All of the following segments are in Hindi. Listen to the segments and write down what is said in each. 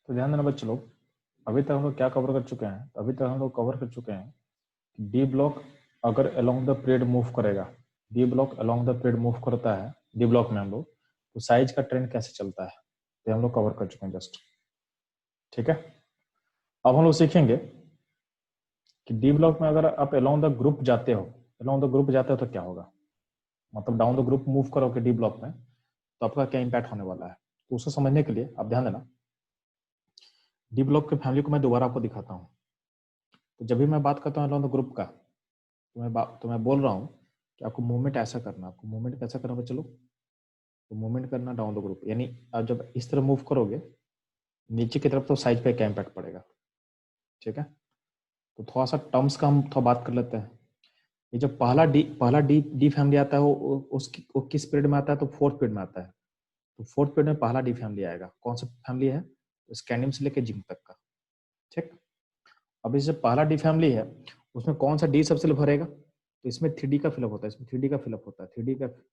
तो ध्यान देना बच्चे लोग, अभी तक हम लोग क्या कवर कर चुके हैं? अभी तक हम लोग कवर कर चुके हैं कि डी ब्लॉक अगर अलोंग द पीरियड मूव करेगा, D block along the period move करता है डी ब्लॉक में हम लोग, तो साइज का ट्रेंड कैसे चलता है तो हम लोग कवर कर चुके हैं जस्ट। ठीक है, अब हम लोग सीखेंगे कि डी ब्लॉक में अगर आप अलोंग द ग्रुप जाते हो, अलोंग द ग्रुप जाते हो तो क्या होगा, मतलब डाउन द ग्रुप मूव करोगे डी ब्लॉक में तो आपका क्या इंपैक्ट होने वाला है। तो उसको समझने के लिए आप ध्यान देना, डी ब्लॉक के फैमिली को मैं दोबारा आपको दिखाता हूँ। तो जब भी मैं बात करता हूँ अलोंग द ग्रुप का, तो मैं बोल रहा हूँ कि आपको मूवमेंट ऐसा करना, आपको मूवमेंट कैसा करना बच्चे लोग, तो मूवमेंट करना डाउन द ग्रुप, यानी आप जब इस तरह मूव करोगे नीचे की तरफ तो साइज पे क्या इम्पैक्ट पड़ेगा। ठीक है, तो थोड़ा सा टर्म्स का हम थोड़ा बात कर लेते हैं। ये जब पहला डी डी फैमिली आता है वो किस पीरियड में आता है, तो फोर्थ पीरियड में आता है। तो फोर्थ पीरियड में पहला डी फैमिली आएगा। कौन सा फैमिली है, तो स्कैंडियम से लेकर जिंक तक का। ठीक, अब इसे पहला डी फैमिली है, उसमें कौन सा डी सबसेल भरेगा, तो इसमें 3D का फिलअप होता है, इसमें 3D का फिलअप होता है,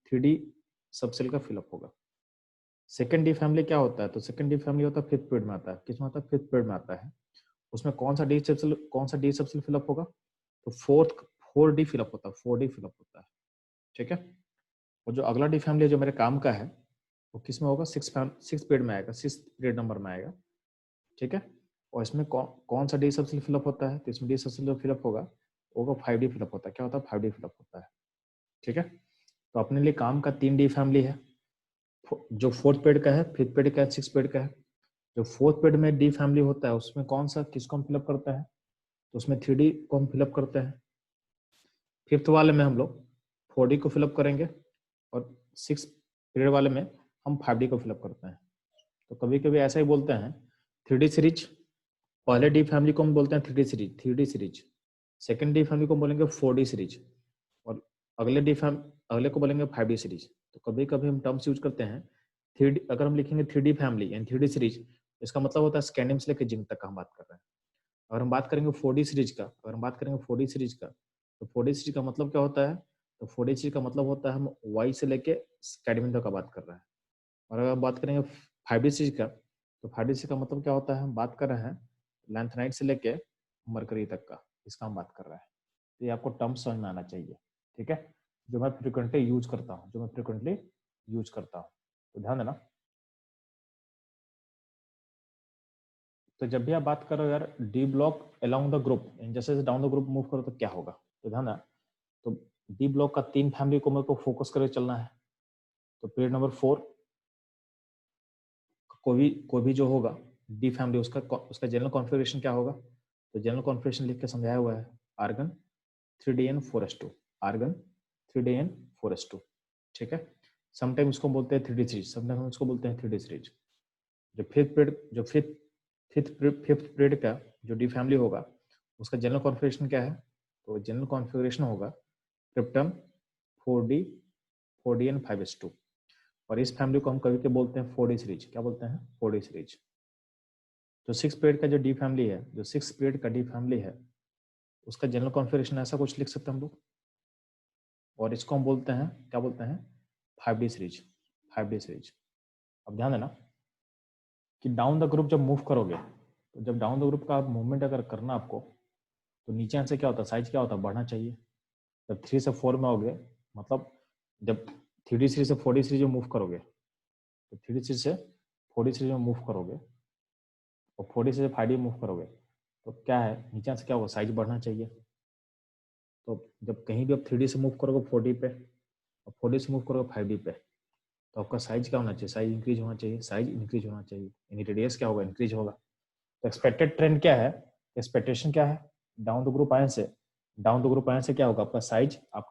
3D सबसेल का फिलअप होगा। सेकंड डी फैमिली क्या होता है, तो सेकंड डी फैमिली होता है फिफ्थ पीरियड में आता है। किसमें आता है, फिफ्थ पीरियड में आता है। उसमें कौन सा डी सबसेल फिलअप होगा, तो फोर डी फिलअप होता है, 4D फिलअप होता है। ठीक है, और जो अगला डी फैमिली जो मेरे काम का है वो किसमें होगा, सिक्स पीरियड में आएगा, सिक्स पीरियड नंबर में आएगा। ठीक है, और इसमें कौन सा डी सबसेल फिलअप होता है, तो इसमें डी सबसेल जो फिलअप होगा 5D फिलअप होता है। क्या होता है, 5D फिलअप होता है। ठीक है, तो अपने लिए काम का 3D फैमिली है, जो फोर्थ पीरियड का है, फिफ्थ पीरियड का है, सिक्स पीरियड का है। जो फोर्थ पीरियड में डी फैमिली होता है उसमें कौन सा किसको हम फिलअप करता है, तो उसमें 3D को हम फिलअप करते हैं। फिफ्थ वाले में हम लोग 4D को फिलअप करेंगे, और सिक्स पीरियड वाले में हम 5D को फिलअप करते हैं। तो कभी कभी ऐसा ही बोलते हैं 3D सीरीज, पहले डी फैमिली को हम बोलते हैं 3D series, second D family को बोलेंगे 4D सीरीज, और अगले को बोलेंगे 5D सीरीज। तो कभी कभी हम टर्म्स यूज करते हैं 3D, अगर हम लिखेंगे 3D family and 3D series, इसका मतलब होता है स्कैंडियम से लेकर जिंक तक का हम बात कर रहे हैं। अगर हम बात करेंगे 4D सीरीज का, अगर हम बात करेंगे 4D सीरीज का, तो 4D सीरीज का मतलब क्या होता है, तो 4D सीरीज का मतलब होता है हम वाई से लेके स्कैंडियम तक का बात कर रहे हैं। और अगर हम बात करेंगे 5D सीरीज का, तो 5D सीरीज का मतलब क्या होता है, हम बात कर रहे हैं लैंथेनाइट से लेके मरकरी तक का, इसका हम बात कर रहे हैं। तो ये आपको टर्म्स समझ में आना चाहिए। ठीक है, जो मैं फ्रिक्वेंटली यूज करता हूँ, तो ध्यान देना। तो जब भी आप बात करो यार D block along the group, जैसे जैसे डाउन द ग्रुप मूव करो तो क्या होगा, तो ध्यान देना। तो डी ब्लॉक का 3 फैमिली को मेरे को फोकस करके चलना है। तो पीरियड नंबर 4 कोई भी जो होगा डी फैमिली, उसका जनरल कॉन्फ़िगरेशन क्या होगा, तो जनरल कॉन्फ़िगरेशन लिख के समझाया हुआ है, आर्गन 3DN4s2, आर्गन 3DN4s2। ठीक है, समटाइम उसको बोलते हैं 3D सीरीज, समटाइम हम उसको बोलते हैं 3D सीरीज। जो फिफ्थ पीरियड का जो डी फैमिली होगा उसका जनरल कॉन्फ़िगरेशन क्या है, तो जनरल कॉन्फ़िगरेशन होगा क्रिप्टन 4D 4DN5s2। और इस फैमिली को हम कभी के बोलते हैं 4D सीरीज। क्या बोलते हैं, 4D सीरीज। जो सिक्स पीरियड का जो डी फैमिली है, जो सिक्स पीरियड का डी फैमिली है, उसका जनरल कॉन्फ़िगरेशन ऐसा कुछ लिख सकते हैं हम लोग, और इसको हम बोलते हैं, क्या बोलते हैं, 5D सीरीज, 5D सीरीज। अब ध्यान देना कि डाउन द ग्रुप जब मूव करोगे, तो जब डाउन द ग्रुप का मूवमेंट अगर करना आपको, तो नीचे से क्या होता है, साइज क्या होता है, बढ़ना चाहिए। जब 3 से 4 में होगे, मतलब जब 3D सीरीज से 4D सीरीज में मूव करोगे, तो 3D सीरीज से 4D सीरीज में मूव करोगे, और 4D से 5D मूव करोगे, तो क्या है, नीचे से क्या होगा, साइज बढ़ना चाहिए। तो जब कहीं भी आप 3D से मूव करोगे 4D पे, और 4D से मूव करोगे 5D पे, तो आपका साइज क्या होना चाहिए, साइज इंक्रीज होना चाहिए, साइज इंक्रीज होना चाहिए, यानी रेडियस क्या होगा, इंक्रीज होगा। तो एक्सपेक्टेड ट्रेंड क्या है, एक्सपेक्टेशन क्या है, डाउन द ग्रुप आने से, क्या होगा, आपका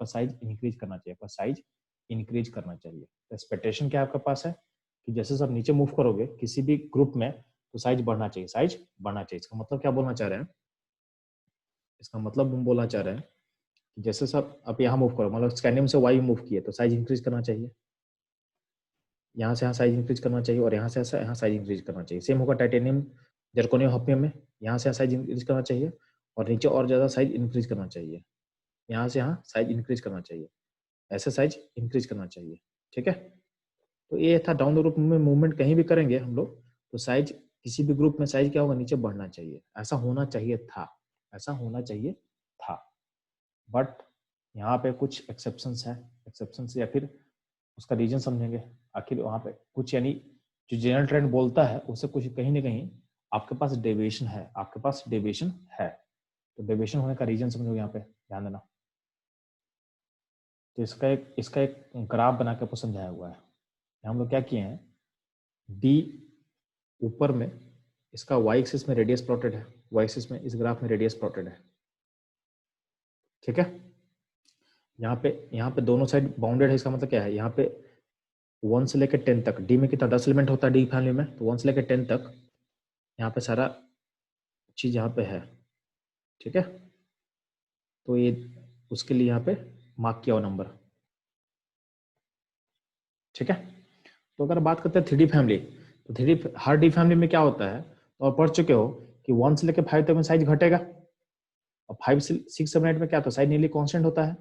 साइज इंक्रीज करना चाहिए, आपका साइज इंक्रीज करना चाहिए। तो एक्सपेक्टेशन क्या आपके पास है कि जैसे सब नीचे मूव करोगे किसी भी ग्रुप में, तो साइज बढ़ना चाहिए, साइज बढ़ना चाहिए। इसका मतलब क्या बोलना चाह रहे हैं, इसका मतलब हम बोलना चाह रहे हैं कि जैसे सब आप यहाँ मूव करो, मतलब स्कैंडियम से वाई मूव किए, तो साइज इंक्रीज करना चाहिए, यहाँ से यहाँ साइज इंक्रीज करना चाहिए, और यहाँ से यहाँ साइज इंक्रीज करना चाहिए। सेम होगा टाइटेनियम जर्कोनियम हॉफनियम में, यहाँ से यहाँ साइज इंक्रीज करना चाहिए, और नीचे और ज़्यादा साइज इंक्रीज करना चाहिए, यहाँ से यहाँ साइज इंक्रीज करना चाहिए, ऐसे साइज इंक्रीज करना चाहिए। ठीक है, तो ये था डाउन द ग्रुप में मूवमेंट कहीं भी करेंगे हम लोग, तो साइज किसी भी ग्रुप में साइज क्या होगा, नीचे बढ़ना चाहिए, ऐसा होना चाहिए था, ऐसा होना चाहिए था। बट यहाँ पे कुछ एक्सेप्शंस है, एक्सेप्शंस या फिर उसका रीजन समझेंगे। आखिर वहाँ पे कुछ यानी जो जनरल ट्रेंड बोलता है उससे कुछ कहीं ना कहीं आपके पास डेविएशन है, आपके पास डेविएशन है। तो डेविएशन होने का रीजन समझोगे, यहाँ पे ध्यान देना। तो इसका एक ग्राफ बना के आपको समझाया हुआ है। हम लोग क्या किए हैं, डी ऊपर में इसका y एक्सिस में रेडियस प्लॉटेड है, y एक्सिस में इस ग्राफ में रेडियस प्लॉटेड है, ठीक है। यहाँ पे दोनों साइड बाउंडेड है, इसका मतलब क्या है, यहाँ पे 1 से लेकर 10 तक, डी में कितना 10 एलिमेंट होता है डी फैमिली में, तो 1 से लेकर 10 तक यहाँ पे सारा चीज यहाँ पे है, ठीक है। तो ये उसके लिए यहाँ पे मार्क किया हुआ नंबर, ठीक है। तो अगर बात करते हैं 3D फैमिली, तो 3D हर डी फैमिली में क्या होता है, तो आप पढ़ चुके हो कि 1 से लेकर 5 तक में साइज घटेगा, और 5 से 6 7 8 में क्या होता है, साइज नीली कांस्टेंट होता है,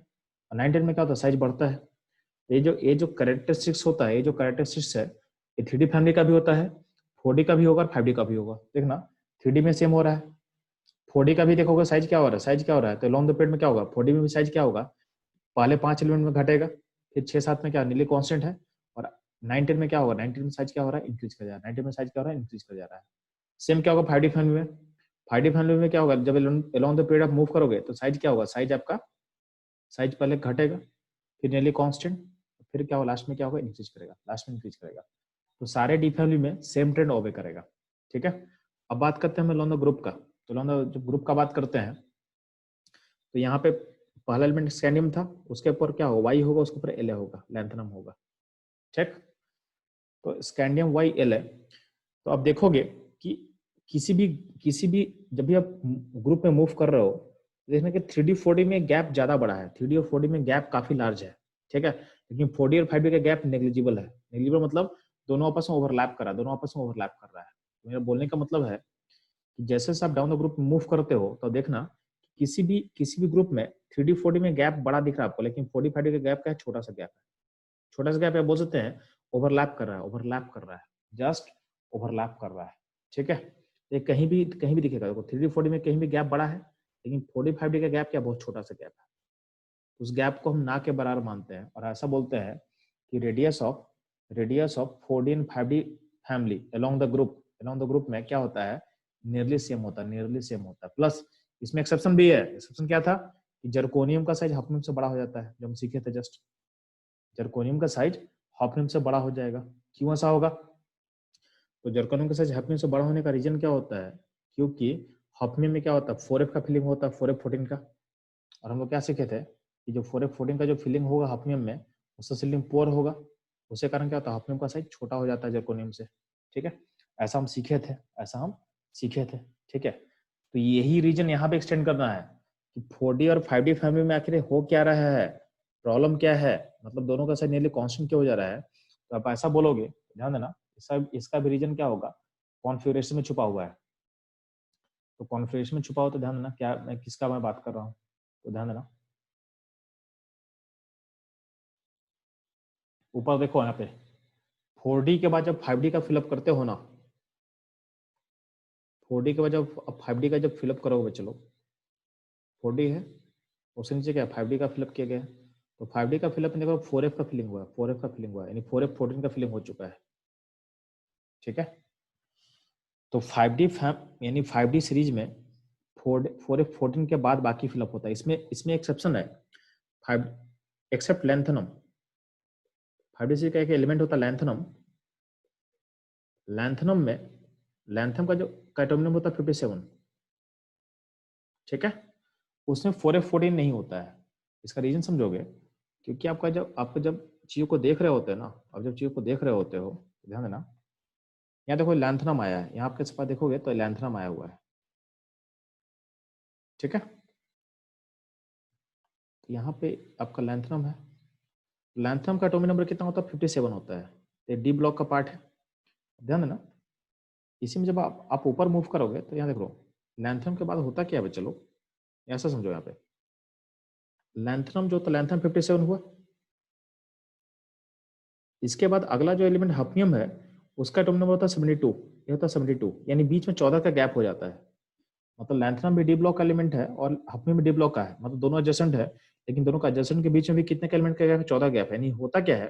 और 9 10 में क्या होता है, साइज बढ़ता है। ये जो कैरेक्टरिस्टिक्स होता है, ये जो कैरेक्टरिस्टिक्स है, ये 3D फैमिली का भी होता है, 4D का भी होगा और 5D का भी होगा। देखना 3D में सेम हो रहा है, 4D का भी देखोगे साइज क्या हो रहा है, साइज क्या हो रहा है, तो लॉन्ग द पीरियड में क्या होगा, 4D में भी साइज क्या होगा, पहले 5 एलिमेंट में घटेगा, फिर 6 7 में क्या नीली कांस्टेंट है, और 9 10 में क्या होगा, 9 10 में साइज क्या हो रहा है, इंक्रीज कर जा रहा है, 9 10 में साइज क्या हो रहा है, इंक्रीज कर जा रहा है। सेम क्या होगा 5D फैमिली में, 5D फैमिली में क्या होगा, जब अलोंग द पीरियड आप मूव करोगे तो साइज क्या होगा, साइज आपका साइज पहले घटेगा, फिर नीली कांस्टेंट, फिर क्या होगा, लास्ट में क्या होगा, इंक्रीज करेगा, लास्ट में इंक्रीज करेगा। तो सारे डी फैमिली में सेम ट्रेंड ओबे करेगा, ठीक है। अब बात करते हैं हम लॉन्ग द ग्रुप का। तो लॉन्ग द जब ग्रुप का बात करते हैं, तो यहाँ पे पहला एलिमेंट स्कैंडियम था, उसके ऊपर क्या होगा, वाई होगा, उसके ऊपर एल होगा, लैंथनम होगा, ठीक। तो स्कैंडियम वाई एल है। तो आप देखोगे कि किसी भी जब भी आप ग्रुप में मूव कर रहे हो, देखना कि 3D 4D में गैप ज्यादा बड़ा है, 3D और 4D में गैप काफी लार्ज है, ठीक है। लेकिन 4D और 5D का गैप नेग्लिजिबल है। नेग्लिजिबल मतलब दोनों आपस में ओवरलैप कर रहा है, दोनों आपस में ओवरलैप कर रहा है। मेरा बोलने का मतलब है कि जैसे से आप डाउन द ग्रुप मूव करते हो, तो देखना किसी भी ग्रुप में 3D 4D में गैप बड़ा दिख रहा है आपको, लेकिन 4D 5D का गैप क्या है, छोटा सा गैप है। छोटा सा गैप है, बोल सकते हैं ओवरलैप कर रहा है, ओवरलैप कर रहा है, जस्ट ओवरलैप कर रहा है, ठीक है। ये कहीं भी दिखेगा, देखो 3D 4D में कहीं भी गैप बड़ा है, लेकिन 4D 5D का गैप क्या, बहुत छोटा सा गैप है। उस गैप को हम ना के बराबर मानते हैं, और ऐसा बोलते हैं कि radius of 4D and 5D family along the group में क्या होता है, नियरली सेम होता है, नियरली सेम होता है। प्लस इसमें एक्सेप्शन भी है। एक्सेप्शन क्या था कि जर्कोनियम का साइज हॉफनियम से बड़ा हो जाता है, जो हम सीखे थे जस्ट। जर्कोनियम का साइज हॉफनियम से बड़ा हो जाएगा। क्यों ऐसा होगा, तो जर्कोनियम का साइज हॉफनियम से बड़ा होने का रीजन क्या होता है, क्योंकि हॉफनियम में क्या होता है, 4F का फिलिंग होता है, 4F 14 का। और हम लोग क्या सीखे थे कि जो 4F 14 का जो फिलिंग होगा हॉफनियम में, उससे सिलिंग पोर होगा, उसके कारण क्या होता है, हॉफनियम का साइज छोटा हो जाता है जर्कोनियम से, ठीक है। ऐसा हम सीखे थे, ऐसा हम सीखे थे, ठीक है। तो यही रीजन यहाँ पे एक्सटेंड करना है कि 4D और 5D फैमिली में आखिर हो क्या रहा है, प्रॉब्लम क्या है, मतलब दोनों का साइज नियरली कांस्टेंट क्यों हो जा रहा है। तो आप ऐसा बोलोगे, ध्यान देना, इसका भी रीजन क्या होगा, कॉन्फ़िगरेशन में छुपा हुआ है। तो कॉन्फ़िगरेशन में छुपा हो तो ध्यान देना क्या मैं किसका मैं बात कर रहा हूँ, तो ध्यान देना ऊपर देखो यहाँ पे 4D के बाद जब 5D का फिलअप करते हो ना, 4D के बाद जब 5D का जब फिलअप करोगे, चलो 4D है, उसके नीचे क्या 5D का फिलअप किया गया है। तो 5D का फिलअप देखो 4F का फिलिंग हुआ है, 4F का फिलिंग हुआ है, यानी 4F 14 का फिलिंग हो चुका है, ठीक है। तो 5D फैम यानी 5D सीरीज में 4F 14 के बाद बाकी फिलअप होता है। इसमें एक्सेप्शन है, 5 एक्सेप्ट लैंथनम। 5D सीरीज का एक एलिमेंट होता है लैंथनम। लैंथनम में लैंथनम का जो कैटोमिनम होता है 57, ठीक है, उसमें 4F 14 नहीं होता है। इसका रीजन समझोगे, क्योंकि आपका जब चीजों को देख रहे होते हैं ना, आप जब चीजों को देख रहे होते हो, ध्यान देना, यहाँ देखो लैंथनम आया है, यहाँ आपके पास देखोगे तो लैंथनम आया हुआ है, ठीक है। तो यहाँ पे आपका लैंथनम है, लैंथनम का एटॉमिक नंबर कितना होता है, 57 होता है। तो डी ब्लॉक का पार्ट है, ध्यान देना। इसी में जब आप ऊपर मूव करोगे तो यहाँ देख लो लैंथनम के बाद होता क्या है, चलो ऐसा समझो, यहाँ पे लैंथनम जो होता है लैंथनम 57 हुआ। इसके बाद अगला जो एलिमेंट हफनियम है उसका एटॉमिक नंबर होता है 72, ये होता है 72, यानी बीच में 14 का गैप हो जाता है। मतलब लैंथनम भी डी ब्लॉक का एलिमेंट है और हफनियम भी डी ब्लॉक का है, मतलब दोनों एडजेसेंट है, लेकिन दोनों का एडजेसेंट के बीच में भी कितने एलिमेंट का गैप है? 14 गैप है। यानी होता क्या है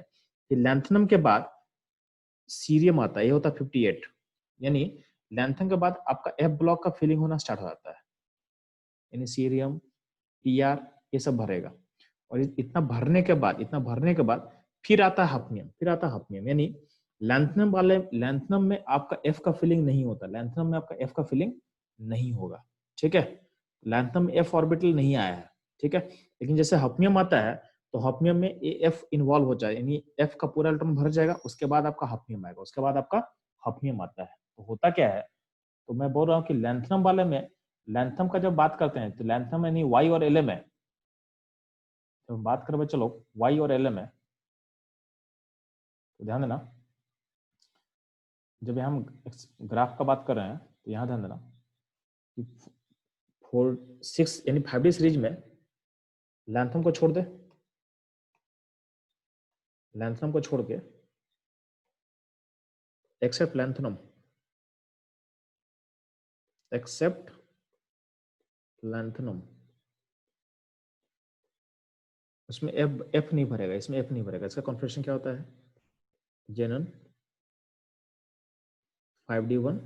कि लैंथनम के बाद सीरियम आता है, ये होता है 58, यानी लैंथनम के बाद आपका एफ ब्लॉक का फिलिंग होना स्टार्ट हो जाता है, यानी सीरियम, टीआर, ये सब भरेगा। और इतना भरने के बाद फिर आता है हफनियम, यानी लैंथनम में आपका एफ का फिलिंग नहीं होता, लैंथनम में आपका एफ का फिलिंग नहीं होगा, ठीक है। लैंथनम में एफ ऑर्बिटल नहीं आया है, ठीक है। लेकिन जैसे हफनियम आता है तो हफनियम में एफ इन्वॉल्व हो जाए, यानी एफ का पूरा इलेक्ट्रॉन भर जाएगा, उसके बाद आपका हफनियम आएगा, उसके बाद आपका हफनियम आता है। तो होता क्या है, तो मैं बोल रहा हूँ कि लैंथनम वाले में, लैंथनम का जब बात करते हैं तो लैंथनम यानी वाई और एल में, तो बात करें चलो वाई और एल में, तो ध्यान देना जब हम ग्राफ का बात कर रहे हैं तो यहाँ ध्यान देना कि 4 6 यानी 5D सीरीज में लैंथनम को छोड़ दे, लैंथनम को छोड़ के एक्सेप्ट लैंथनम, एक्सेप्ट लैंथनम, उसमें एफ नहीं भरेगा, इसमें एफ नहीं भरेगा। इसका कॉन्फ़िगरेशन क्या होता है? जेनन 5D1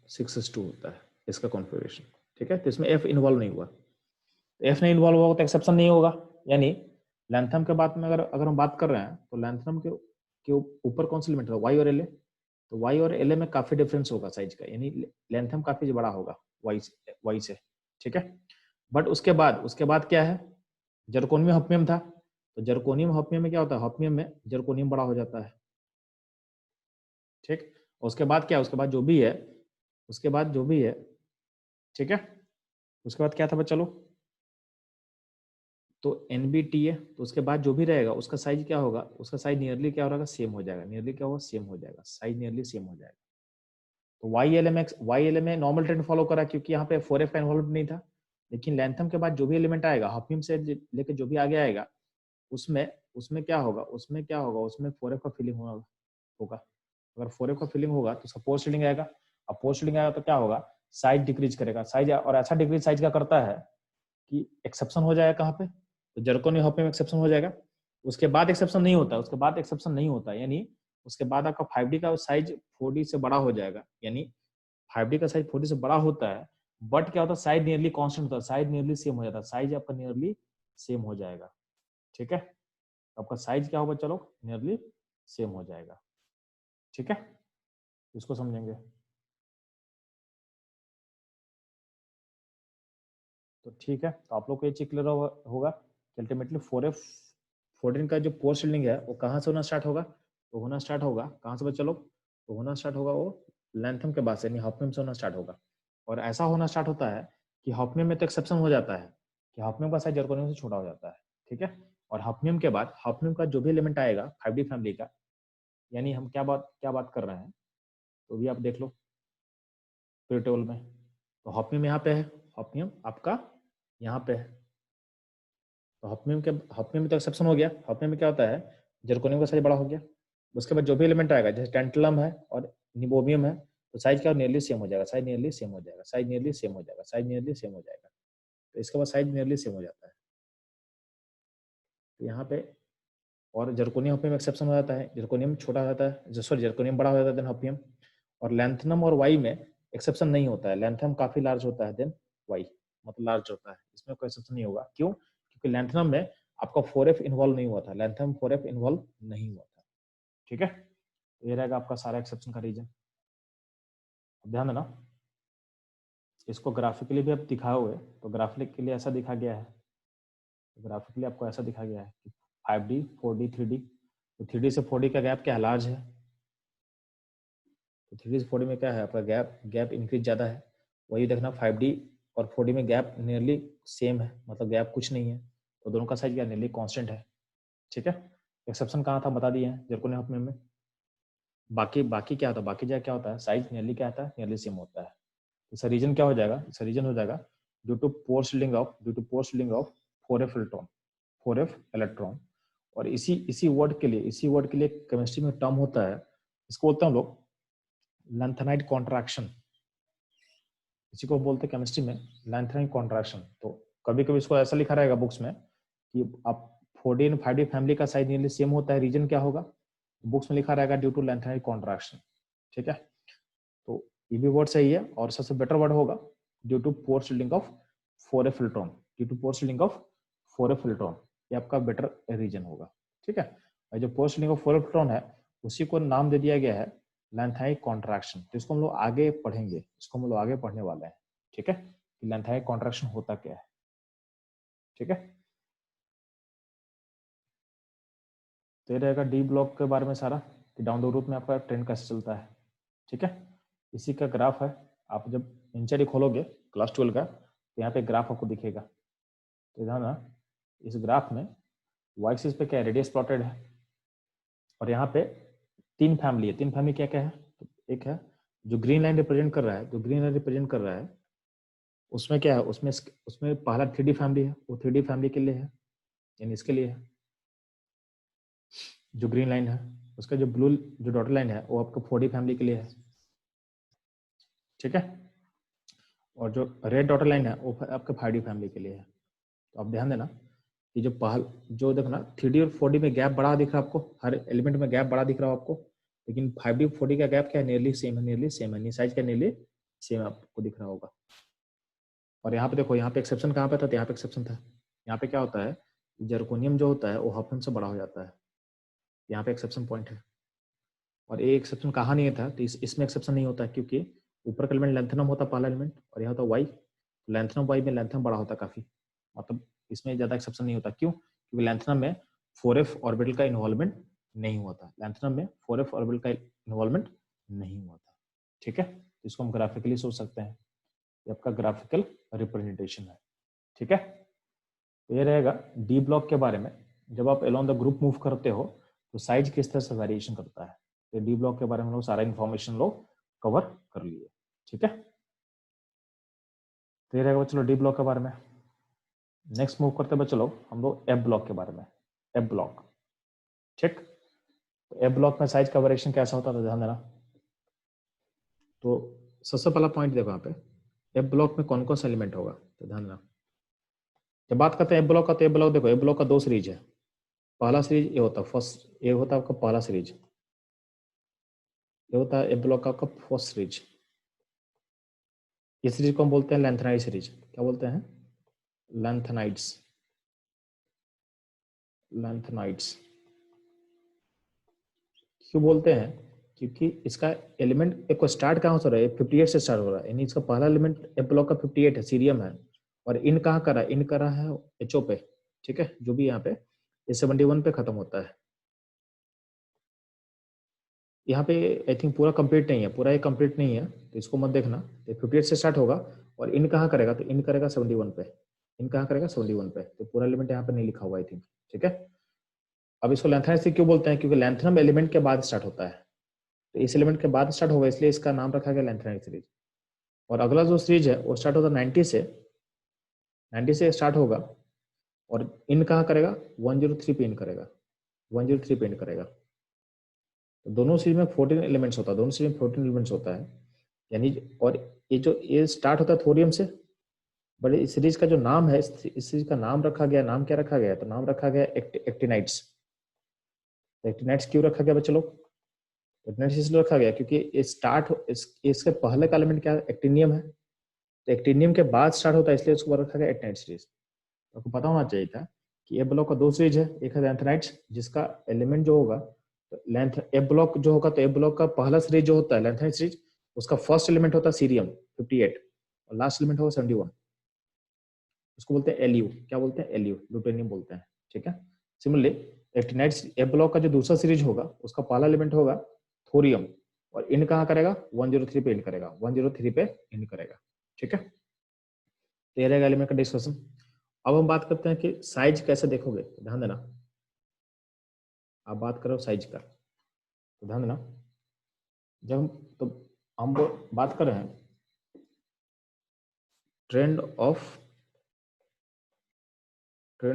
6s2 होता है इसका कॉन्फ़िगरेशन, ठीक है। तो इसमें एफ इन्वॉल्व नहीं हुआ, एफ नहीं इन्वॉल्व होगा तो एक्सेप्शन नहीं होगा। यानी लैंथनम के बाद में अगर हम बात कर रहे हैं तो लैंथनम के ऊपर कौन सा एलिमेंट है? वाई और एल ए। तो वाई और एल ए में काफी डिफरेंस होगा साइज का, यानी लैंथनम काफी बड़ा होगा वाई से, ठीक है। बट उसके बाद क्या है? जर्कोनियम हफनियम था, तो जर्कोनियम हफनियम में क्या होता है? हफनियम में जर्कोनियम बड़ा हो जाता है, ठीक। उसके बाद क्या? उसके बाद जो भी है, ठीक है। उसके बाद क्या था? चलो, तो NBTA, तो उसके बाद जो भी रहेगा उसका साइज क्या होगा? उसका साइज नियरली क्या होगा? सेम हो जाएगा, नियरली क्या होगा? सेम हो जाएगा, साइज नियरली सेम हो जाएगा। तो YLM नॉर्मल ट्रेंड फॉलो करा क्योंकि यहाँ पे 4F का इन्वॉल्व नहीं था, लेकिन लैंथम के बाद जो भी एलिमेंट आएगा, हफनियम से लेके जो भी आगे आएगा, उसमें उसमें क्या होगा? उसमें 4F का फिलिंग होगा। अगर 4F का फिलिंग होगा तो उसका पोस्ट शील्डिंग आएगा। अब पोस्ट शील्डिंग आएगा तो क्या होगा? साइज डिक्रीज करेगा, साइज, और ऐसा डिक्रीज साइज क्या करता है कि एक्सेप्शन हो जाएगा। कहाँ पे? तो जर्कोनियम हफनियम में एक्सेप्शन हो जाएगा। उसके बाद एक्सेप्शन नहीं होता, यानी उसके बाद आपका 5D का साइज 4D से बड़ा हो जाएगा, यानी 5D का साइज 4D से बड़ा होता है, बट क्या होता है? साइज नियरली कांस्टेंट होता है, साइज नियरली सेम हो जाता है, साइज आपका नियरली सेम हो जाएगा, ठीक है। आपका साइज क्या होगा? चलो, नियरली सेम हो जाएगा, ठीक है। इसको समझेंगे तो ठीक है। तो आप लोग को ये चीज क्लियर होगा कि अल्टीमेटली 4F 14 का जो पोस्ट शील्डिंग है वो कहाँ से होना स्टार्ट होगा? तो होना स्टार्ट होगा कहाँ से? चलो, तो होना स्टार्ट होगा वो लैंथम के बाद से, यानी हफनियम से होना स्टार्ट होगा। और ऐसा होना स्टार्ट होता है कि हफनियम में तो एक्सेप्शन हो जाता है कि हफनियम का साइज जर्कोनियम से छोटा हो जाता है, ठीक है। और हफनियम के बाद हफनियम का जो भी एलिमेंट आएगा 5D फैमिली का, यानी हम क्या बात कर रहे हैं, तो भी आप देख लो पीरियड टेबल में। तो हफनियम यहाँ पे है, हफनियम आपका यहाँ पे है। तो हफनियम में तो एक्सेप्शन हो गया। हफनियम में क्या होता है? जर्कोनियम का साइज बड़ा हो गया। उसके बाद जो भी एलिमेंट आएगा, जैसे टेंटलम है और निबोमियम है, तो साइज क्या नियरली सेम हो जाएगा, साइज नियरली सेम हो जाएगा, साइज नियरली सेम हो जाएगा, साइज नियरली सेम हो जाएगा। तो इसके बाद साइज नियरली सेम हो जाता है। तो यहाँ पे और जर्कोनियम हफनियम एक्सेप्शन हो जाता है, जर्कोनियम छोटा हो जाता है, सॉरी जर्कोनियम बड़ा हो जाता है देन हफनियम। और लैंथनम और वाई में एक्सेप्शन नहीं होता है, लैंथनम काफी लार्ज होता है देन वाई, मतलब लार्ज होता है, इसमें कोई एक्सेप्शन नहीं होगा। क्यों? क्योंकि लैंथनम में आपका 4F इन्वॉल्व नहीं हुआ था, लैंथनम 4F इन्वॉल्व नहीं हुआ था, ठीक है। तो ये रहेगा आपका सारा एक्सेप्शन का रीजन। अब ध्यान देना, इसको ग्राफिकली भी अब दिखाए हुए, तो ग्राफिकली ऐसा दिखा गया है, ग्राफिकली आपको ऐसा दिखा गया है कि 5D 4D 3D, तो 3D से 4D का गैप क्या लार्ज है, तो 3D से 4D में क्या है आपका गैप इंक्रीज ज़्यादा है। वही देखना 5D और 4D में गैप नियरली सेम है, मतलब गैप कुछ नहीं है, तो दोनों का साइज क्या नियरली कांस्टेंट है, ठीक है। एक्सेप्शन कहाँ था बता दिए हैं, जर्कोनियम हफनियम में। बाकी क्या होता है? बाकी जगह क्या होता है? साइज नियरली क्या आता है? नियरली सेम होता है। इसका रीजन क्या हो जाएगा? इसका रीजन हो जाएगा due to poor shielding of 4F electron, 4F electron. और इसी वर्ड के लिए केमिस्ट्री में टर्म होता है, इसको बोलते हैं हम लोग लैंथेनाइट कॉन्ट्रैक्शन, इसी को बोलते हैं केमिस्ट्री में लैंथेनाइट कॉन्ट्रैक्शन। तो कभी कभी इसको ऐसा लिखा रहेगा बुक्स में कि आप 4D एंड 5D फैमिली का साइज नियरली सेम होता है, रीजन क्या होगा, बुक्स में लिखा रहेगा ड्यू टू लैंथेनाइट कॉन्ट्रैक्शन। ठीक है, तो ये भी वर्ड सही है, और सबसे बेटर वर्ड होगा due to poor shielding of 4F फिल्ट्रॉन, due to poor shielding of 4F फिल्ट्रॉन, ये आपका बेटर रीजन होगा। ठीक है, और जो पोर शिल्डिंग ऑफ 4F फिल्ट्रॉन है उसी को नाम दे दिया गया है लैंथेनाइट कॉन्ट्रैक्शन। तो इसको हम लोग आगे पढ़ेंगे, इसको हम लोग आगे पढ़ने वाले हैं। ठीक है, कि लैंथेनाइट कॉन्ट्रैक्शन होता क्या है। ठीक है, तो ये रहेगा डी ब्लॉक के बारे में सारा, कि डाउन द रूट में आपका ट्रेंड कैसे चलता है। ठीक है, इसी का ग्राफ है, आप जब एनसीईआरटी खोलोगे क्लास 12 का तो यहाँ पे ग्राफ आपको दिखेगा। तो ध्यान ना, इस ग्राफ में वाई एक्सिस पे क्या है, रेडियस प्लॉटेड है, और यहाँ पे तीन फैमिली है। तीन फैमिली क्या क्या है, तो एक है जो ग्रीन लाइन रिप्रेजेंट कर रहा है, जो ग्रीन लाइन रिप्रेजेंट कर रहा है उसमें क्या है, उसमें उसमें पहला 3D फैमिली है, वो 3D फैमिली के लिए है, यानी इसके लिए है जो ग्रीन लाइन है। उसका जो ब्लू जो डॉटर लाइन है वो आपका 4D फैमिली के लिए है। ठीक है, और जो रेड डॉटर लाइन है वो आपका 5D फैमिली के लिए है। तो आप ध्यान देना कि जो जो देखो ना 3D और 4D में गैप बड़ा दिख रहा है आपको, हर एलिमेंट में गैप बड़ा दिख रहा है आपको, लेकिन 5D 4D का गैप क्या है, नियरली सेम है, नियरली सेम है, साइज का नियरली सेम आपको दिख रहा होगा। और यहाँ पे देखो, यहाँ पे एक्सेप्शन कहाँ पे था, तो यहाँ पे एक्सेप्शन था। यहाँ पे क्या होता है, जर्कोनियम जो होता है वो हॉफनम से बड़ा हो जाता है, यहाँ पे एक्सेप्शन पॉइंट है। और ये एक्सेप्शन कहाँ नहीं था, तो इसमें एक्सेप्शन नहीं होता क्योंकि ऊपर का एलिमेंट लेंथनम होता पहला एलिमेंट, और यहाँ होता वाई, लेंथनम वाई में लेंथनम बड़ा होता काफी, मतलब इसमें ज्यादा एक्सेप्शन नहीं होता। क्यों, क्योंकि लेंथनम में 4F ऑर्बिटल का इन्वॉल्वमेंट नहीं हुआ था, लेंथनम में 4F ऑर्बिटल का इन्वॉल्वमेंट नहीं हुआ था। ठीक है, इसको हम ग्राफिकली सोच सकते हैं, ये आपका ग्राफिकल रिप्रेजेंटेशन है। ठीक है, तो ये रहेगा डी ब्लॉक के बारे में। जब आप अलोंग द ग्रुप मूव करते हो तो साइज किस तरह से वेरिएशन करता है, तो डी ब्लॉक के बारे में लोग सारा इन्फॉर्मेशन लोग कवर कर लिए। ठीक है, तो ये रहेगा चलो डी ब्लॉक के बारे में। नेक्स्ट मूव करते हुए चलो हम लोग एफ ब्लॉक के बारे में। एफ ब्लॉक, ठीक, तो एफ ब्लॉक में साइज का वेरिएशन कैसा होता है, तो ध्यान देना। तो सबसे पहला पॉइंट देखो यहाँ पे, एफ ब्लॉक में कौन कौन सा एलिमेंट होगा, तो ध्यान देना। जब बात करते हैं एफ ब्लॉक का, तो एफ ब्लॉक देखो, एफ ब्लॉक का दो सीरीज है। पहला सीरीज ये होता है फर्स्ट, ये होता है आपका पहला सीरीज, ये होता है एफ ब्लॉक का आपका फर्स्ट सीरीज। इस सीरीज को हम बोलते हैं लेंथेनाइड सीरीज। क्या बोलते हैं, लेंथेनाइड्स, लेंथेनाइड्स। क्यों बोलते हैं, क्योंकि इसका एलिमेंट एक को स्टार्ट कहाँ से हो रहा है, 58 से स्टार्ट हो रहा है, यानी इसका पहला एलिमेंट एफ ब्लॉक का 58 है, सीरियम है, और इन कहाँ कर रहा है, इन कर रहा है एचओ पे। ठीक है, जो भी यहाँ पे ये 71 पे खत्म होता है। यहाँ पे आई थिंक पूरा कंप्लीट नहीं है, पूरा ये कंप्लीट नहीं है, तो इसको मत देखना। तो 58 से स्टार्ट होगा, और इन कहाँ करेगा, तो इन करेगा 71 पे, इन कहाँ करेगा 71 पे, तो पूरा एलिमेंट यहाँ पे नहीं लिखा हुआ आई थिंक। ठीक है, अब इसको लेंथेनाइड से क्यों बोलते हैं, क्योंकि लेंथेनम एलिमेंट के बाद स्टार्ट होता है, तो इस एलिमेंट के बाद स्टार्ट होगा, इसलिए इसका नाम रखा गया लेंथेनाइड सीरीज। और अगला जो सीरीज है वो स्टार्ट होता है 90 से, 90 से स्टार्ट होगा, और इन कहाँ करेगा, 103 पे इन करेगा, 103 पे इन करेगा। तो दोनों सीरीज में 14 एलिमेंट्स होता है, दोनों सीरीज में 14 एलिमेंट्स होता है, यानी। और ये जो ये स्टार्ट होता है थोरियम से, बट इस सीरीज का जो नाम है, इस सीरीज का नाम रखा गया, नाम क्या रखा गया, तो नाम रखा गया एक्टिनाइड्स। एक्टिनाइड्स क्यों रखा गया बच्चे लोग, एक्टिनाइड्स इसलिए रखा गया क्योंकि इसके पहले का एलिमेंट क्या है, एक्टिनियम है, तो एक्टिनियम के बाद स्टार्ट होता है, इसलिए उसको रखा गया एक्टिनाइड सीरीज। आपको पता होना चाहिए था कि ए ब्लॉक का दो सीरीज है, एक है लेंथेनाइड्स जिसका एलिमेंट जो होगा, तो लेंथ ए ब्लॉक जो होगा, तो ए ब्लॉक का पहला सीरीज जो होता है लेंथेनाइड सीरीज, उसका फर्स्ट एलिमेंट होता है सीरियम 58, और लास्ट एलिमेंट होगा 71, उसको बोलते हैं एलयू। क्या बोलते हैं, एलयू, ल्यूटेनियम बोलते हैं। ठीक है, सिमिलरली एक्टिनाइड ए ब्लॉक का जो दूसरा सीरीज होगा, उसका पहला एलिमेंट होगा थोरियम, और इन कहाँ करेगा, 103 पे इन करेगा, 103 पे इन करेगा। ठीक है, तो ये रहेगा एलिमेंट का डिस्कशन। अब हम बात करते हैं कि साइज कैसे देखोगे, तो ध्यान देना। आप बात करो साइज का, तो ध्यान देना। जब हम बात कर रहे हैं trend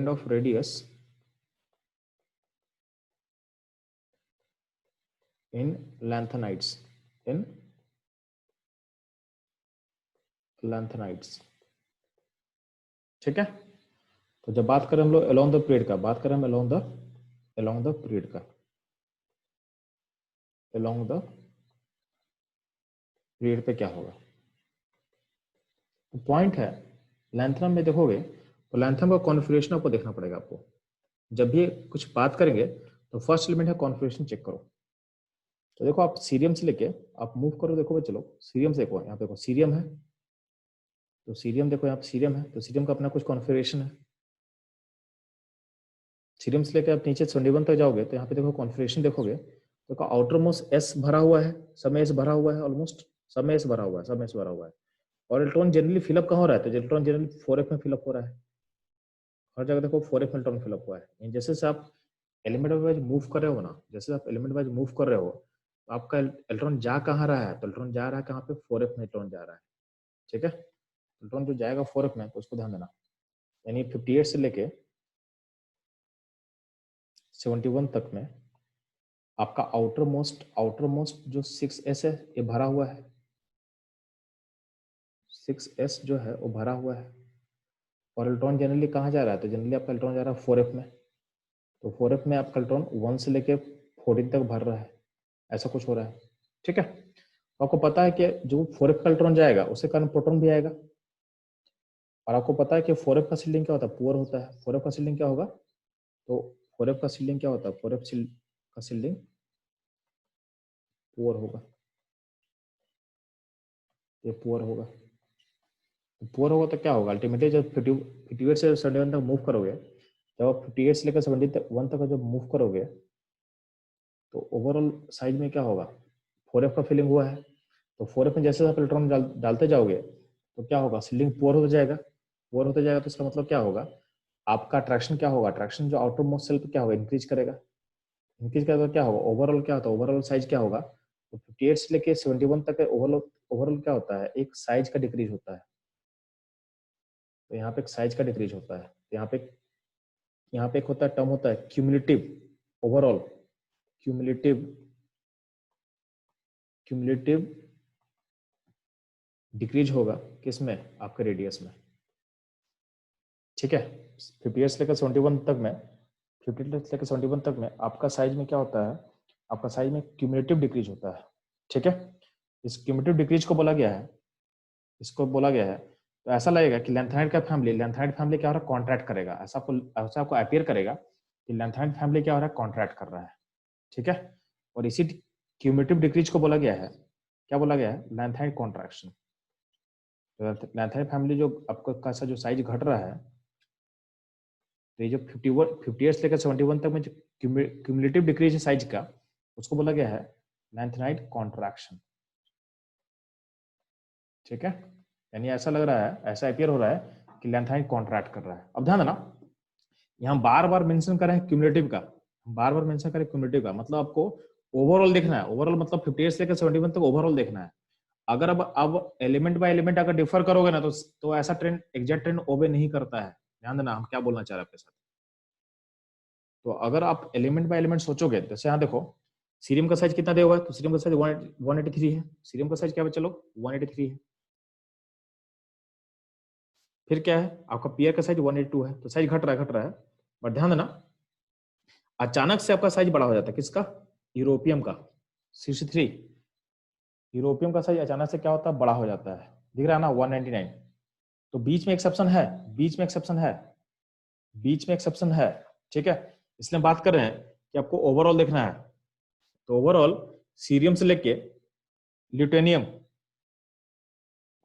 of radius in lanthanides, in lanthanides. ठीक है, तो जब बात करें हम लोग अलोंग द पीरियड का, बात करें हम अलोंग द पीरियड का, अलोंग द पीरियड पे क्या होगा। तो पॉइंट है लैंथनम में देखोगे तो लैंथनम का कॉन्फ़िगरेशन आपको देखना पड़ेगा। आपको जब भी कुछ बात करेंगे तो फर्स्ट एलिमेंट है कॉन्फ़िगरेशन चेक करो। तो देखो आप सीरियम से लेके आप मूव करो, देखो भाई चलो सीरियम से देखो, यहाँ पे देखो सीरियम है, तो सीरियम देखो यहाँ पे सीरियम है, तो सीरियम का अपना कुछ कॉन्फ़िगरेशन है। सीरियम से लेकर आप नीचे 71 तक जाओगे तो यहाँ पे देखो कॉन्फ़िगरेशन देखोगे तो आउटर मोस्ट एस भरा हुआ है, सब में एस भरा हुआ है, ऑलमोस्ट सब में एस भरा हुआ है, सब में एस भरा हुआ है। और इलेक्ट्रॉन जनरली फिलअप कहाँ हो रहा है, तो इलेक्ट्रॉन जनरली 4f में फिलअप हो रहा है। हर जगह देखो 4f में इलेक्ट्रॉन फिलअप हुआ है। जैसे से आप एलिमेंट वाइज मूव कर रहे हो ना, जैसे आप एलिमेंट वाइज मूव कर रहे हो तो आपका इलेक्ट्रॉन जा कहाँ रहा है, तो इलेक्ट्रॉन जा रहा है कहाँ पे, 4f में इलेक्ट्रॉन जा रहा है। ठीक है, इलेक्ट्रॉन जो जाएगा 4f में तो उसको ध्यान देना, यानी 58 से लेके 71 तक में आपका आउटर मोस्ट जो 6s है ये भरा हुआ है, 6s जो है वो भरा हुआ है। और इलेक्ट्रॉन जनरली कहाँ जा रहा है, तो जनरली आपका इलेक्ट्रॉन जा रहा है 4f में, तो 4f में आपका इलेक्ट्रॉन 1 से लेके 14 तक भर रहा है, ऐसा कुछ हो रहा है। ठीक है, तो आपको पता है कि जो 4f का इलेक्ट्रॉन जाएगा उसके कारण प्रोटॉन भी आएगा। और आपको पता है कि 4f का सील्डिंग क्या होता है, पुअर होता है। 4f का सील्डिंग क्या होगा, तो 4f का सील्डिंग क्या होता है, 4f का सील्डिंग पुअर होगा, ये पुअर होगा। पुअर होगा तो क्या होगा, अल्टीमेटली जब 58 से 71 तक मूव करोगे, जब आप 58 से लेकर 71 तक जब मूव करोगे तो ओवरऑल साइज में क्या होगा, 4f का फिलिंग हुआ है, तो 4f में जैसे आप इलेक्ट्रॉन डालते जाओगे तो क्या होगा, सीलिंग पुअर होता जाएगा। पुअर होता जाएगा तो इसका मतलब क्या होगा, आपका अट्रैक्शन क्या होगा, अट्रैक्शन जो आउटर मोस्ट सेल पे क्या होगा, इंक्रीज करेगा। इंक्रीज करेगा तो क्या होगा, ओवरऑल क्या होता है, ओवरऑल साइज क्या होगा, तो 58 से लेके 71 तक ओवरऑल क्या होता है, एक साइज का डिक्रीज होता है। तो यहाँ पे एक साइज का डिक्रीज होता है। यहाँ पे एक होता है टर्म होता है क्यूमुलेटिव, ओवरऑल क्यूमुलेटिव डिक्रीज होगा किसमें, आपके रेडियस में। ठीक है, 58 से लेकर 71 तक में, 58 से लेकर 71 तक में आपका साइज में क्या होता है, आपका साइज में क्यूमुलेटिव डिक्रीज होता है। ठीक है, इस क्यूमुलेटिव डिक्रीज को बोला गया है, इसको बोला गया है, तो ऐसा लगेगा कि लैंथेनाइड का फैमिली, लैंथेनाइड फैमिली क्या हो रहा है, कॉन्ट्रैक्ट करेगा, ऐसा आपको अपीयर करेगा कि लैंथेनाइड फैमिली क्या हो रहा है, कॉन्ट्रैक्ट कर रहा है। ठीक है, और इसी क्यूमुलेटिव डिक्रीज को बोला गया है, क्या बोला गया है, लैंथेनाइड कॉन्ट्रैक्शन। लैंथेनाइड फैमिली जो आपका का जो साइज घट रहा है, तो ये जो 58 से लेकर 71 तक में जो क्यूमुलेटिव डिक्रीज है साइज का, उसको बोला गया है लैंथेनाइड कॉन्ट्रैक्शन। ठीक है, यानी ऐसा लग रहा है, ऐसा अपीयर हो रहा है कि लैंथेनाइड कॉन्ट्रैक्ट कर रहा है। अब ध्यान देना, यहाँ बार बार मेंशन कर रहे हैं क्यूमुलेटिव का, बार बार मेंशन करें क्यूमुलेटिव का, मतलब आपको ओवरऑल देखना है। ओवरऑल मतलब 58 से लेकर 71 तक ओवरऑल देखना है। अगर अब एलिमेंट बाय एलिमेंट अगर डिफर करोगे ना तो ऐसा ट्रेंड, एग्जैक्ट ट्रेंड ओबे नहीं करता है। ध्यान देना हम क्या बोलना चाह रहे हैं आपके साथ। तो अगर आप एलिमेंट बाय एलिमेंट सोचोगे, जैसे यहाँ देखो सीरियम का साइज कितना दिया हुआ है, तो सीरियम का साइज 183 है। सीरियम का साइज क्या है चलो 183 है। फिर क्या है, आपका पीआर का साइज 182 है, तो साइज घट रहा है। बट ध्यान देना, अचानक से आपका साइज बड़ा हो जाता है, किसका, यूरोपियम का, 63। यूरोपियम का साइज अचानक से क्या होता है, बड़ा हो जाता है, दिख रहा है ना 199। तो बीच में एक्सेप्शन है, बीच में एक्सेप्शन है, बीच में एक्सेप्शन है। ठीक है, इसलिए बात कर रहे हैं कि आपको ओवरऑल देखना है। तो ओवरऑल सीरियम से लेके ल्यूटेनियम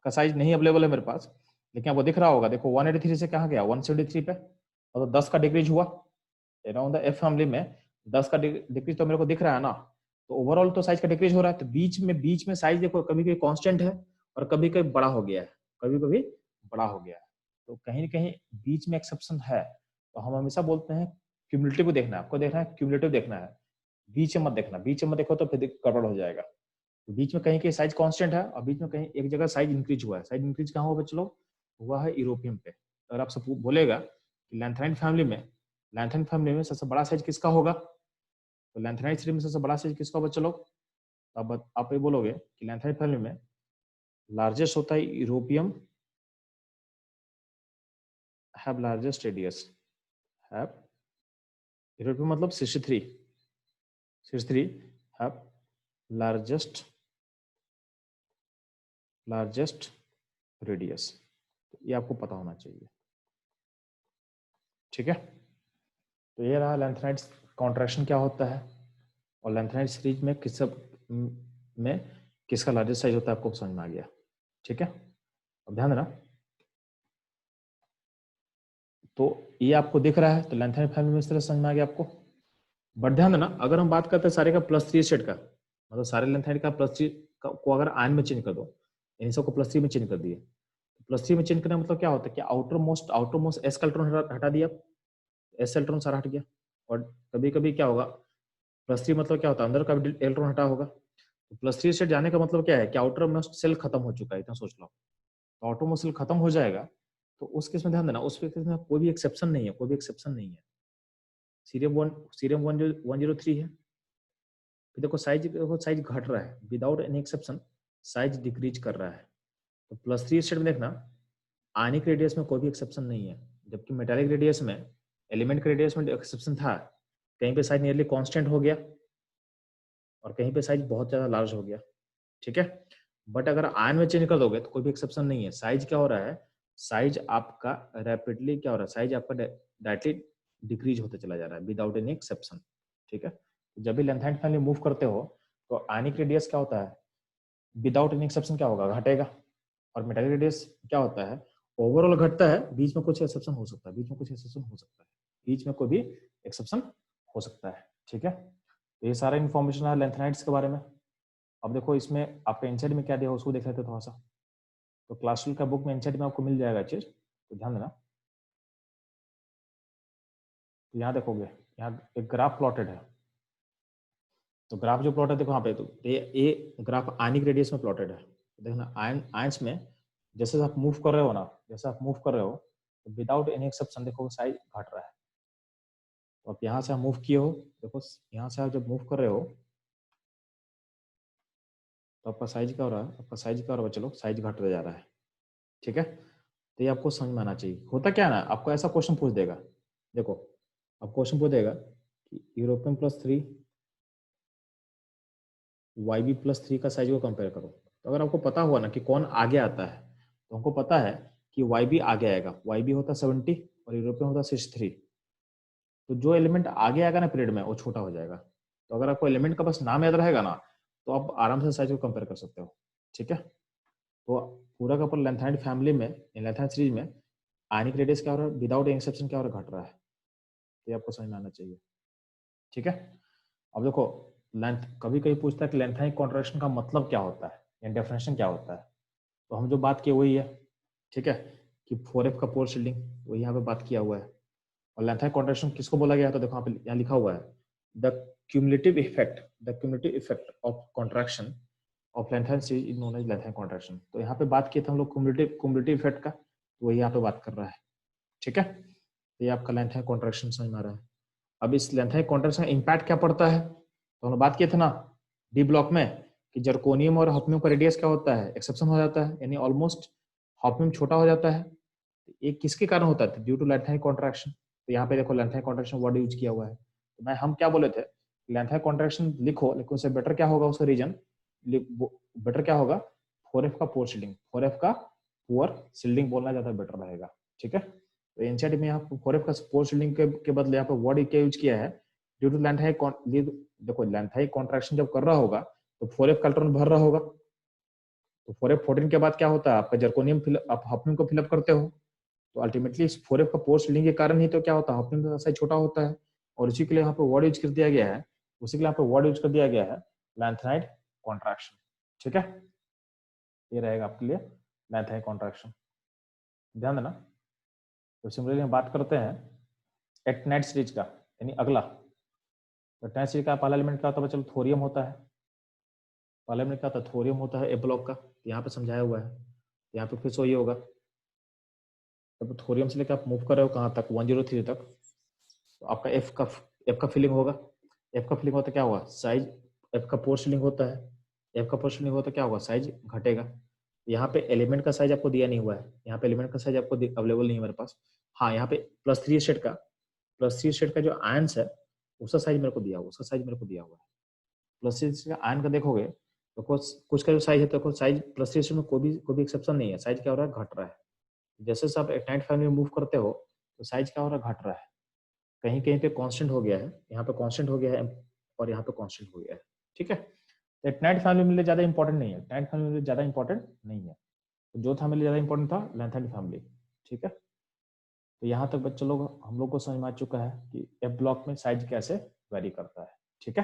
का साइज नहीं अवेलेबल है मेरे पास, लेकिन आपको दिख रहा होगा, देखो 183 से कहाँ गया 173 पे, और तो 10 का डिक्रीज हुआ अराउंड द एफ फैमिली में, 10 का डिक्रीज तो मेरे को दिख रहा है ना। तो ओवरऑल तो साइज का डिक्रीज हो रहा है, तो बीच में साइज देखो कभी कभी कांस्टेंट है और कभी कभी बड़ा हो गया है, कभी कभी बड़ा हो गया है। तो कहीं ना कहीं बीच में एक्सेप्शन है। तो हम हमेशा बोलते हैं क्यूमुलेटिव देखना है, आपको देखना है क्यूमुलेटिव देखना है, बीच में मत देखना, बीच में मत देखो तो फिर गड़बड़ हो जाएगा। तो बीच में कहीं कहीं साइज कांस्टेंट है और बीच में कहीं एक जगह साइज इंक्रीज हुआ है। साइज इंक्रीज कहाँ हुआ बच्चों लोग, हुआ है यूरोपियम पे। अगर आपसे बोलेगा कि लैंथेनाइड फैमिली में सबसे बड़ा साइज किसका होगा, तो लैंथेनाइड सीरीज में सबसे बड़ा साइज किसका बच्चों लोग, अब आप ये बोलोगे कि लैंथेनाइड फैमिली में लार्जेस्ट होता है europium, have largest radius, have europium मतलब 63 हैव लार्जेस्ट रेडियस। ये आपको पता होना चाहिए, ठीक है। तो ये रहा लैंथेनाइड्स कॉन्ट्रैक्शन क्या होता है, और लैंथेनाइड सीरीज में किसका लार्जेस्ट साइज होता है आपको समझ में आ गया, ठीक है। अब ध्यान देना, तो ये आपको दिख रहा है, तो लैंथेनाइड फैमिली में इस तरह समझ में आ गया आपको। बट ध्यान देना, अगर हम बात करते हैं सारे का +3 सेट का, मतलब सारे लैंथेनाइड का +3 को अगर आयन में चेंज कर दो, इन सबको +3 में चेंज कर दिए, +3 में चेंज करने का मतलब क्या होता है कि आउटर मोस्ट एस का इलेक्ट्रॉन हटा दिया, एस इलेक्ट्रॉन सारा हट गया। और कभी कभी क्या होगा, +3 मतलब क्या होता है, अंदर का भी इलेक्ट्रॉन हटा होगा। तो +3 सेट जाने का मतलब क्या है कि आउटर मोस्ट सेल खत्म हो चुका है, इतना सोच लो। तो आउटर मोस्ट सेल खत्म हो जाएगा, तो उस केस में ध्यान देना, उस केस में कोई भी एक्सेप्शन नहीं है, सीरियम 103 है। फिर देखो साइज घट रहा है, without any exception size decrease कर रहा है। तो +3 सेट में देखना, आयनिक रेडियस में कोई भी एक्सेप्शन नहीं है, जबकि मेटालिक रेडियस में, एलिमेंट के रेडियस में एक्सेप्शन था। कहीं पे साइज नियरली कांस्टेंट हो गया और कहीं पे साइज बहुत ज्यादा लार्ज हो गया, ठीक है। बट अगर आयन में चेंज कर दोगे तो कोई भी एक्सेप्शन नहीं है। साइज क्या हो रहा है, साइज आपका रैपिडली क्या हो रहा है, साइज आपका डायरेक्टली डिक्रीज होते चला जा रहा है विदाउट एनी एक्सेप्शन, ठीक है। जब भी लेंथाइड फैमिली मूव करते हो तो आयनिक रेडियस क्या होता है, विदाउट एनी एक्सेप्शन क्या होगा, घटेगा। और मेटालिक रेडियस क्या होता है, ओवरऑल घटता है, बीच में कुछ एक्सेप्शन हो सकता है, बीच में कोई भी एक्सेप्शन हो सकता है, ठीक है। तो ये सारा इन्फॉर्मेशन है लेंथेनाइड्स के बारे में। अब देखो इसमें आपका एनसीईआरटी में क्या दिया उसको देख लेते हैं थोड़ा सा। तो क्लास 12 का बुक में एनसीईआरटी में आपको मिल जाएगा चीज, तो ध्यान देना। तो यहाँ देखोगे, यहाँ एक ग्राफ प्लॉटेड है। तो ग्राफ जो प्लॉट है देखो यहाँ पे, तो ये ग्राफ आयनिक रेडियस में प्लॉटेड है। तो देखना आयंस में जैसे आप मूव कर रहे हो ना, तो विदाउट एनी एक्सेप्शन देखो साइज घट रहा है। तो आप यहाँ से मूव किए हो, देखो यहाँ से आप जब मूव कर रहे हो तो आपका साइज क्या हो रहा है, चलो साइज घटता जा रहा है, ठीक है। तो ये आपको समझ में आना चाहिए। होता क्या है ना, आपको ऐसा क्वेश्चन पूछ देगा, देखो अब क्वेश्चन पूछ देगा कि यूरोपियम +3 YB+3 का साइज को कंपेयर करो। तो अगर आपको पता हुआ ना कि कौन आगे आता है, तो हमको पता है कि YB आगे आएगा, YB होता 70 और यूरोपियम होता 63। तो जो एलिमेंट आगे आएगा ना पीरियड में वो छोटा हो जाएगा। तो अगर आपको एलिमेंट का बस नाम याद रहेगा ना, तो आप आराम से साइज को कंपेयर कर सकते हो, ठीक है। तो पूरा का पूरा लेंथाइड फैमिली में, लेंथाइड सीरीज में आयनिक रेडियस क्या हो रहा है, विदाउट एक्सेप्शन क्या हो रहा है, घट रहा है। तो ये आपको समझ में आना चाहिए, ठीक है। अब देखो लेंथ, कभी कभी पूछता है कि लेंथाइड कॉन्ट्रैक्शन का मतलब क्या होता है या डेफिनेशन क्या होता है। तो हम जो बात किए वही है, ठीक है, कि 4F का पोर शील्डिंग, वही यहाँ पे बात किया हुआ है। और लेंथाइड कॉन्ट्रैक्शन किसको बोला गया है, तो देखो यहाँ पे यहाँ लिखा हुआ है, the cumulative effect of contraction of lanthanide series is known as lanthanide contraction. तो यहाँ पे बात किए थे हम लोग क्यूमुलेटिव इफेक्ट का, तो वही यहाँ पे बात कर रहा है, ठीक है। तो ये आपका लेंथाइड कॉन्ट्रैक्शन समझ में आ रहा है। अब इस लेंथाइड कॉन्ट्रैक्शन का इम्पैक्ट क्या पड़ता है, तो हमने बात किए थे ना डी ब्लॉक में, कि जर्कोनियम और हॉफनियम का रेडियस क्या होता है, एक्सेप्शन हो जाता है, यानी ऑलमोस्ट हॉफनियम छोटा हो जाता है। ये किसके कारण होता है, ड्यू टू लेंथाइड कॉन्ट्रैक्शन। तो यहाँ पे देखो लेंथाइड कॉन्ट्रैक्शन वर्ड यूज किया हुआ है। तो मैं हम क्या बोले थे, लेंथाइड कॉन्ट्रैक्शन लिखो, लेकिन उससे बेटर क्या होगा, उसका रीजन बेटर क्या होगा, 4F का पोर शील्डिंग, 4F का पुअर शील्डिंग बोलना ज्यादा बेटर रहेगा, ठीक है। तो एनसीईआरटी में यहाँ 4F का पोर शील्डिंग के बदले यहाँ पे वर्ड क्या यूज किया है, ड्यू टू लेंथाइड। देखो लेंथाइड कॉन्ट्रैक्शन जब कर रहा होगा तो 4F का इलेक्ट्रॉन भर रहा होगा। तो 4F14 के बाद क्या होता है, आपका जर्कोनियम आप हॉफनियम को फिलअप करते हो। तो अल्टीमेटली इस 4F का पोर शील्डिंग के कारण ही तो क्या होता है, हॉफनियम का साइज छोटा होता है। और इसी के लिए यहाँ पे वर्ड यूज कर दिया गया है, लैंथेनाइड कॉन्ट्रैक्शन, ठीक है। ये रहेगा आपके लिए लैंथेनाइड कॉन्ट्रैक्शन, ध्यान देना। तो सिमिलरली हम बात करते हैं एक्टिनाइड सीरीज का, यानी अगला। तो एक्टिनाइड सीरीज का पहला एलिमेंट क्या होता है, चलो थोरियम होता है। पहला एलिमेंट क्या होता है, थोरियम होता है ए ब्लॉक का, यहाँ पे समझाया हुआ है। यहाँ पे फिर सो ये होगा, जब थोरियम से लेकर आप मूव कर रहे हो कहाँ तक, 103 तक, तो आपका एफ का फिलिंग होगा। एफ का फिलिंग होता क्या होगा, साइज, एफ का पोर शील्डिंग होता है, एफ का पोर शील्डिंग होता क्या होगा, साइज घटेगा। यहाँ पे एलिमेंट का साइज आपको दिया नहीं हुआ है, यहाँ पे एलिमेंट का साइज आपको अवेलेबल नहीं है मेरे पास। हाँ, यहाँ पे +3 स्टेट का जो आयंस है उसका साइज मेरे को दिया हुआ, उसका साइज मेरे को दिया हुआ है। +3 का आयन का देखोगे तो कुछ का जो साइज है, तो साइज +3 में कोई भी एक्सेप्शन नहीं है, साइज क्या हो रहा है, घट रहा है। जैसे जैसे आप एक्टाइट फैमिली में मूव करते हो तो साइज क्या हो रहा है, घट रहा है। कहीं कहीं पे कांस्टेंट हो गया है, यहाँ पे कांस्टेंट हो गया है और यहाँ पे कांस्टेंट हो गया है। ठीक है, तो एक्टाइट फैमिली मेरे लिए ज्यादा इंपॉर्टेंट नहीं है, एक्टाइट फैमिली मेरे लिए ज्यादा इंपॉर्टेंट नहीं है। तो जो था मेरे लिए ज्यादा इंपॉर्टेंट था लैंथेड फैमिली। ठीक है, तो यहाँ तक बच्चे लोग हम लोग को समझ में आ चुका है कि एफ ब्लॉक में साइज कैसे वेरी करता है। ठीक है।